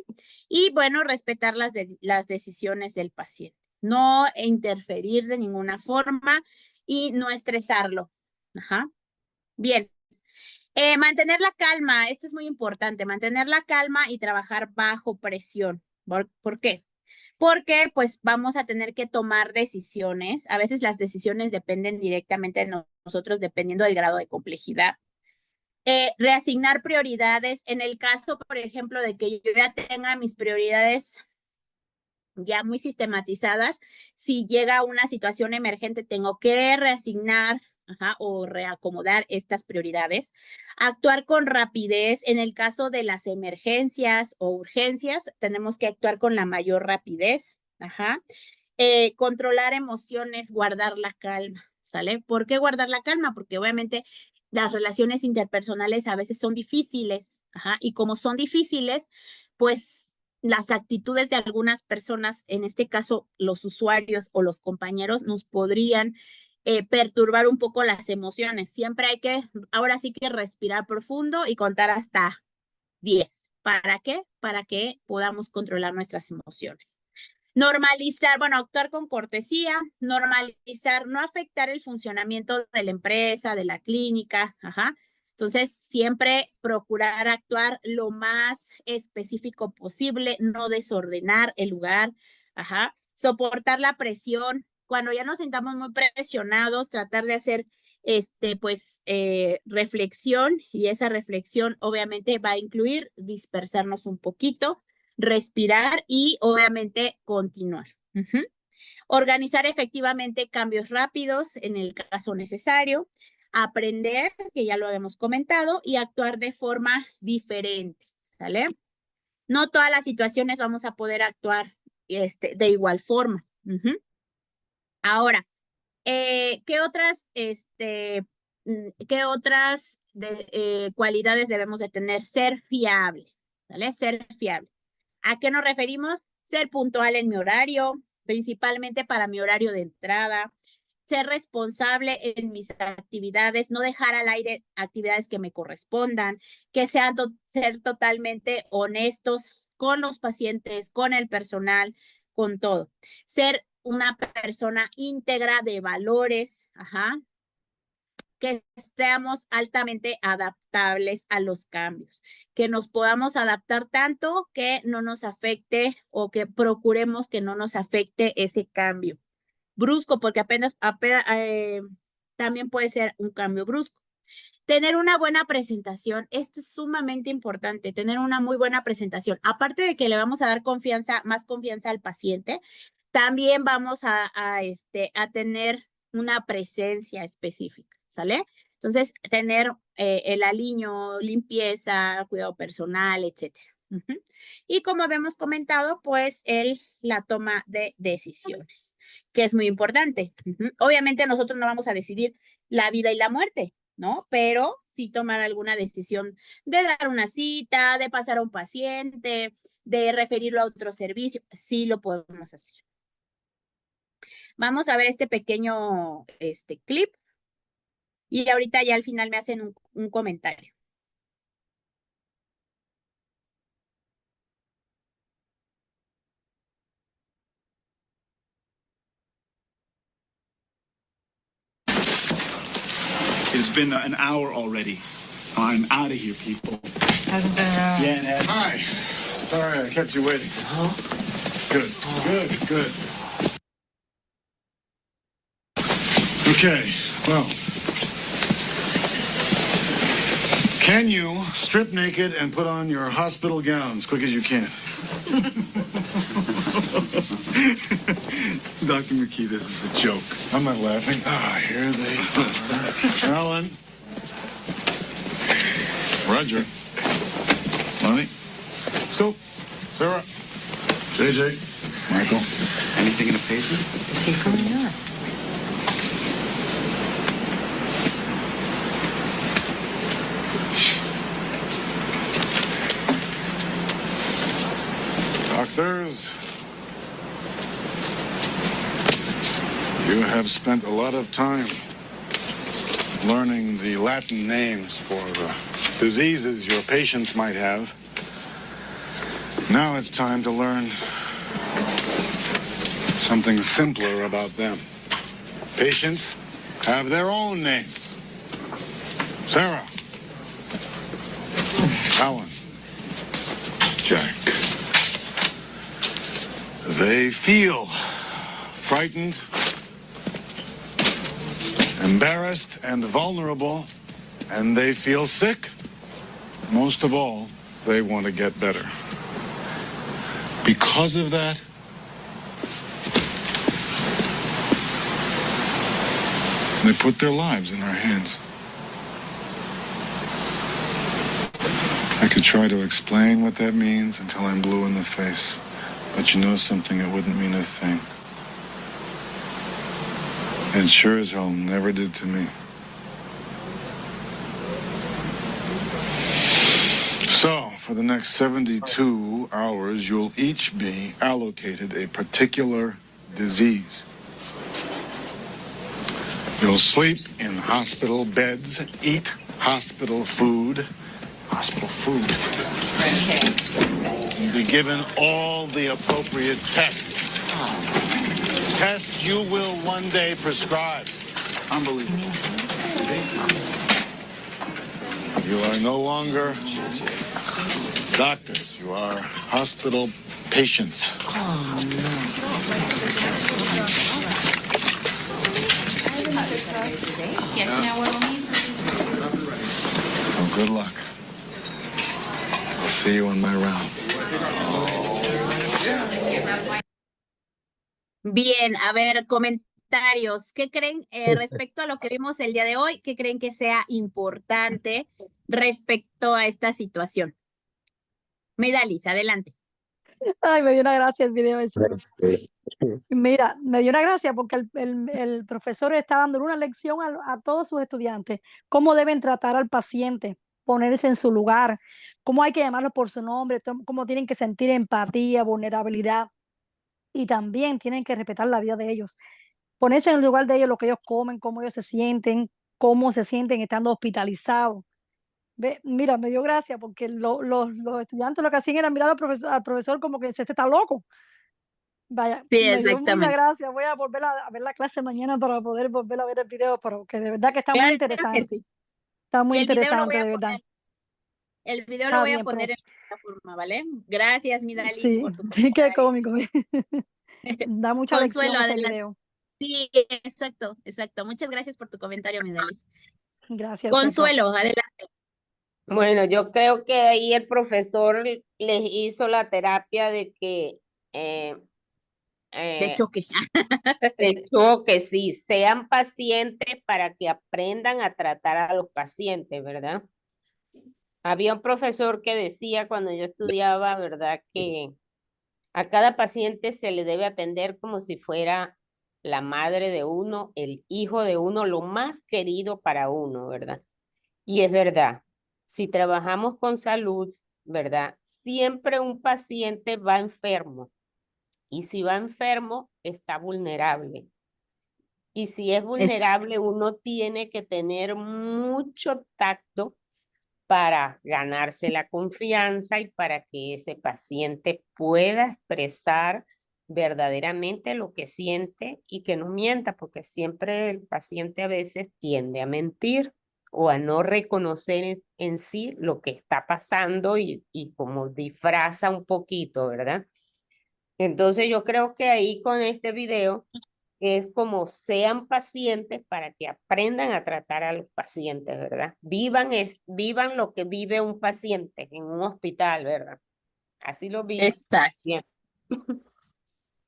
A: Y bueno, respetar las decisiones del paciente, no interferir de ninguna forma y no estresarlo. Bien. Mantener la calma, esto es muy importante, mantener la calma y trabajar bajo presión. ¿Por qué? Porque pues vamos a tener que tomar decisiones. A veces las decisiones dependen directamente de nosotros dependiendo del grado de complejidad. Reasignar prioridades. En el caso, por ejemplo, de que yo ya tenga mis prioridades ya muy sistematizadas, si llega una situación emergente, tengo que reasignar o reacomodar estas prioridades. Actuar con rapidez. En el caso de las emergencias o urgencias, tenemos que actuar con la mayor rapidez. Controlar emociones, guardar la calma, ¿sale? ¿Por qué guardar la calma? Porque obviamente las relaciones interpersonales a veces son difíciles, y como son difíciles, pues las actitudes de algunas personas, en este caso los usuarios o los compañeros, nos podrían perturbar un poco las emociones. Siempre hay que, ahora sí que respirar profundo y contar hasta 10. ¿Para qué? Para que podamos controlar nuestras emociones. Normalizar, bueno, actuar con cortesía, normalizar, no afectar el funcionamiento de la empresa, de la clínica, Entonces, siempre procurar actuar lo más específico posible, no desordenar el lugar, Soportar la presión. Cuando ya nos sintamos muy presionados, tratar de hacer, reflexión, y esa reflexión obviamente va a incluir dispersarnos un poquito, respirar y obviamente continuar. Organizar efectivamente cambios rápidos en el caso necesario, aprender, que ya lo habíamos comentado, y actuar de forma diferente, ¿sale? No todas las situaciones vamos a poder actuar de igual forma. Ahora, ¿qué otras cualidades debemos de tener? Ser fiable, ¿vale? Ser fiable. ¿A qué nos referimos? Ser puntual en mi horario, principalmente para mi horario de entrada, ser responsable en mis actividades, no dejar al aire actividades que me correspondan, que sean ser totalmente honestos con los pacientes, con el personal, con todo. Ser una persona íntegra de valores, que estemos altamente adaptables a los cambios, que nos podamos adaptar tanto que no nos afecte o que procuremos que no nos afecte ese cambio brusco, porque también puede ser un cambio brusco. Tener una buena presentación, esto es sumamente importante, tener una muy buena presentación. Aparte de que le vamos a dar más confianza al paciente, también vamos a tener una presencia específica, ¿sale? Entonces, tener el aliño, limpieza, cuidado personal, etcétera. Y como habíamos comentado, pues la toma de decisiones, que es muy importante. Obviamente nosotros no vamos a decidir la vida y la muerte, ¿no? Pero sí tomar alguna decisión de dar una cita, de pasar a un paciente, de referirlo a otro servicio, sí lo podemos hacer. Vamos a ver este pequeño clip y ahorita ya al final me hacen un comentario.
B: It's been an hour already. I'm out of here, people.
C: Hasn't been an hour.
B: Yeah, it has.
D: Hi. Sorry I kept you waiting. Good. Good. Okay, well. Can you strip naked and put on your hospital gown as quick as you can?
B: Dr. McKee, this is a joke.
D: I'm not laughing. Ah, here they are. Alan. Roger.
B: Lonnie?
D: Scoop. Sarah. JJ.
B: Michael? Anything in a pacer?
C: Is he going on?
D: Doctors, you have spent a lot of time learning the Latin names for diseases your patients might have. Now it's time to learn something simpler about them. Patients have their own names. Sarah. Alan. Jack. They feel frightened, embarrassed, and vulnerable, and they feel sick. Most of all, they want to get better. Because of that, they put their lives in our hands. I could try to explain what that means until I'm blue in the face. But you know something, it wouldn't mean a thing. And sure as hell never did to me. So, for the next 72 hours, you'll each be allocated a particular disease. You'll sleep in hospital beds, eat hospital food. Hospital food. You'll be given all the appropriate tests. Tests you will one day prescribe.
B: Unbelievable.
D: You are no longer doctors. You are hospital patients. So good luck. I'll see you on my rounds.
A: Bien, a ver, comentarios. ¿Qué creen respecto a lo que vimos el día de hoy? ¿Qué creen que sea importante respecto a esta situación? Medalis, adelante.
E: Ay, me dio una gracia el video ese. Mira, me dio una gracia porque el profesor está dando una lección a todos sus estudiantes, cómo deben tratar al paciente, ponerse en su lugar, cómo hay que llamarlo por su nombre, cómo tienen que sentir empatía, vulnerabilidad y también tienen que respetar la vida de ellos, ponerse en el lugar de ellos, lo que ellos comen, cómo ellos se sienten, cómo se sienten estando hospitalizados. Mira, me dio gracia porque los estudiantes lo que hacían era mirar al profesor como que este está loco. Vaya,
A: Sí,
E: me dio mucha
A: exactamente.
E: gracia. Voy a volver a ver la clase mañana para poder volver a ver el video, pero que de verdad que está muy
A: Claro que
E: interesante.
A: sí.
E: Está muy
A: Y el video lo voy
E: interesante,
A: a
E: de verdad.
A: poner, el video lo
E: Está
A: voy a
E: bien,
A: poner en la plataforma, ¿vale? Gracias, Midalis,
E: sí,
A: por tu
E: qué
A: comentario.
E: cómico. Da mucha
A: Consuelo,
E: lección ese
A: adelante.
E: video.
A: Sí, exacto, exacto. Muchas gracias por tu comentario, Midalis.
E: Gracias a usted, profe.
A: Consuelo, adelante.
C: Bueno, yo creo que ahí el profesor les hizo la terapia de que
A: De choque.
C: de choque, sí, sean pacientes para que aprendan a tratar a los pacientes, ¿verdad? Había un profesor que decía cuando yo estudiaba, ¿verdad? Que a cada paciente se le debe atender como si fuera la madre de uno, el hijo de uno, lo más querido para uno, ¿verdad? Y es verdad, si trabajamos con salud, ¿verdad? Siempre un paciente va enfermo. Y si va enfermo, está vulnerable. Y si es vulnerable, uno tiene que tener mucho tacto para ganarse la confianza y para que ese paciente pueda expresar verdaderamente lo que siente y que no mienta, porque siempre el paciente a veces tiende a mentir o a no reconocer en sí lo que está pasando y como disfraza un poquito, ¿verdad? Entonces yo creo que ahí con este video es como sean pacientes para que aprendan a tratar a los pacientes, ¿verdad? Vivan lo que vive un paciente en un hospital, ¿verdad? Así lo viven.
A: Exacto.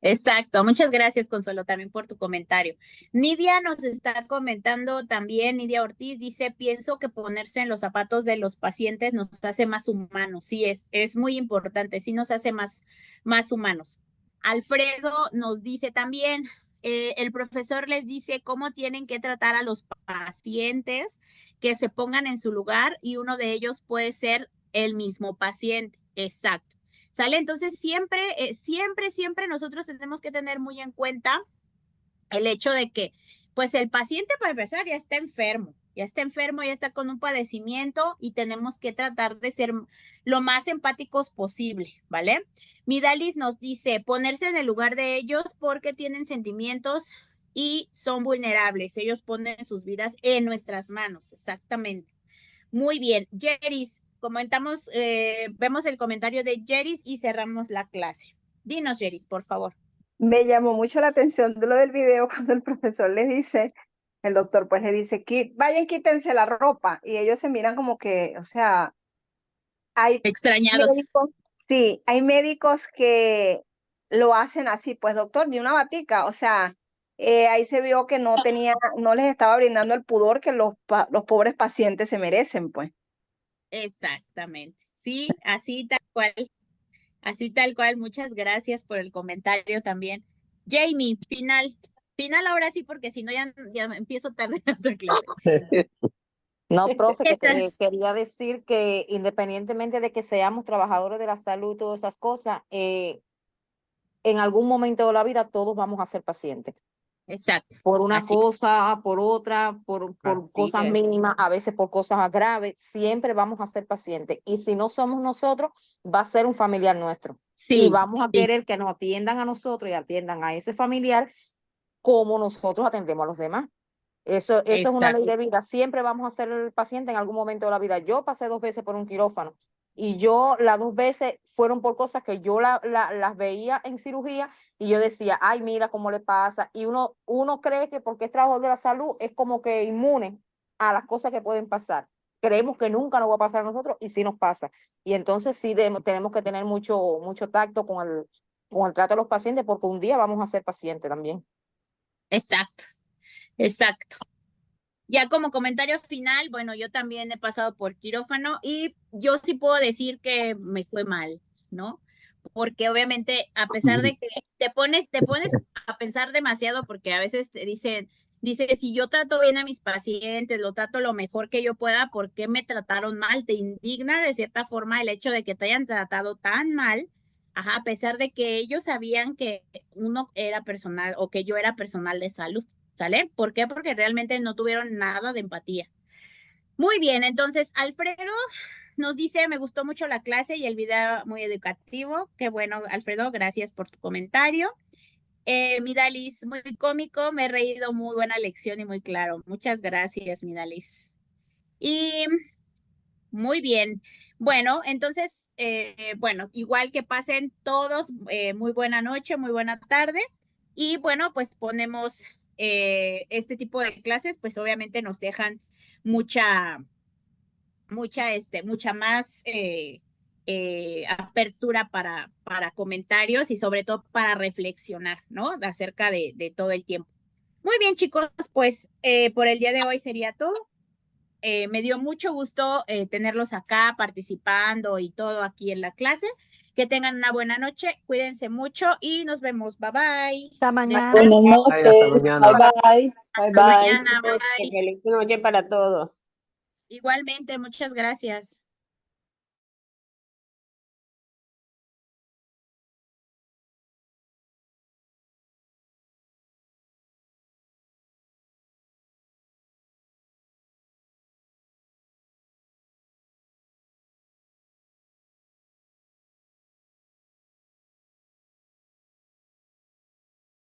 A: Exacto, muchas gracias Consuelo también por tu comentario. Nidia nos está comentando también, Nidia Ortiz dice, pienso que ponerse en los zapatos de los pacientes nos hace más humanos. Sí, es muy importante, sí nos hace más humanos. Alfredo nos dice también, el profesor les dice cómo tienen que tratar a los pacientes, que se pongan en su lugar y uno de ellos puede ser el mismo paciente. Exacto. ¿Sale? Entonces siempre nosotros tenemos que tener muy en cuenta el hecho de que, pues el paciente para empezar ya está enfermo, ya está con un padecimiento y tenemos que tratar de ser lo más empáticos posible, ¿vale? Midalis nos dice ponerse en el lugar de ellos porque tienen sentimientos y son vulnerables. Ellos ponen sus vidas en nuestras manos, exactamente. Muy bien, Jeris, comentamos, vemos el comentario de Jeris y cerramos la clase. Dinos, Jeris, por favor.
F: Me llamó mucho la atención de lo del video cuando el profesor les dice, el doctor pues le dice, vayan, quítense la ropa. Y ellos se miran como que, o sea, hay
A: Extrañados.
F: médicos, sí, hay médicos que lo hacen así, pues doctor, ni una batica, o sea, ahí se vio que no les estaba brindando el pudor que los pobres pacientes se merecen, pues.
A: Exactamente. Sí, así tal cual. Así tal cual. Muchas gracias por el comentario también. Jamie, final ahora sí, porque si no ya empiezo tarde en otra clase.
G: No, profe, que
A: Esta-
G: quería decir que independientemente de que seamos trabajadores de la salud y todas esas cosas, en algún momento de la vida todos vamos a ser pacientes.
A: Exacto.
G: Por una
A: Así es.
G: cosa, por otra, por
C: Así
G: cosas
C: es.
G: mínimas, a veces por cosas graves, siempre vamos a ser pacientes. Y si no somos nosotros, va a ser un familiar nuestro.
A: Sí,
G: Y vamos a
A: sí,
G: querer que nos atiendan a nosotros y atiendan a ese familiar como nosotros atendemos a los demás. Eso es una ley
A: exacto.
G: de vida. Siempre vamos a ser el paciente en algún momento de la vida. Yo pasé 2 veces por un quirófano y yo las 2 veces fueron por cosas que yo las veía en cirugía y yo decía, ay, mira cómo le pasa. Y uno cree que porque es trabajador de la salud es como que inmune a las cosas que pueden pasar. Creemos que nunca nos va a pasar a nosotros y sí nos pasa. Y entonces sí tenemos que tener mucho tacto con el trato de los pacientes porque un día vamos a ser pacientes también.
A: Exacto. Exacto. Ya como comentario final, bueno, yo también he pasado por quirófano y yo sí puedo decir que me fue mal, ¿no? Porque obviamente a pesar de que te pones a pensar demasiado porque a veces te dice, si yo trato bien a mis pacientes, lo trato lo mejor que yo pueda, ¿por qué me trataron mal? Te indigna de cierta forma el hecho de que te hayan tratado tan mal, ajá, a pesar de que ellos sabían que uno era personal o que yo era personal de salud. ¿Sale? ¿Por qué? Porque realmente no tuvieron nada de empatía. Muy bien, entonces Alfredo nos dice, me gustó mucho la clase y el video muy educativo. Qué bueno, Alfredo, gracias por tu comentario. Midalis, muy cómico, me he reído, muy buena lección y muy claro. Muchas gracias, Midalis. Y muy bien. Bueno, entonces, bueno, igual que pasen todos, muy buena noche, muy buena tarde. Y bueno, pues ponemos este tipo de clases, pues obviamente nos dejan mucha más apertura para comentarios y sobre todo para reflexionar, ¿no? Acerca de todo el tiempo. Muy bien, chicos, pues por el día de hoy sería todo. Me dio mucho gusto tenerlos acá participando y todo aquí en la clase. Que tengan una buena noche, cuídense mucho y nos vemos. Bye bye.
E: Hasta mañana.
H: Buenas
I: Ay, hasta
H: noches.
I: mañana.
H: Bye bye. Bye
A: Hasta
H: bye.
A: mañana. Bye.
C: Feliz noche para todos.
A: Igualmente, muchas gracias.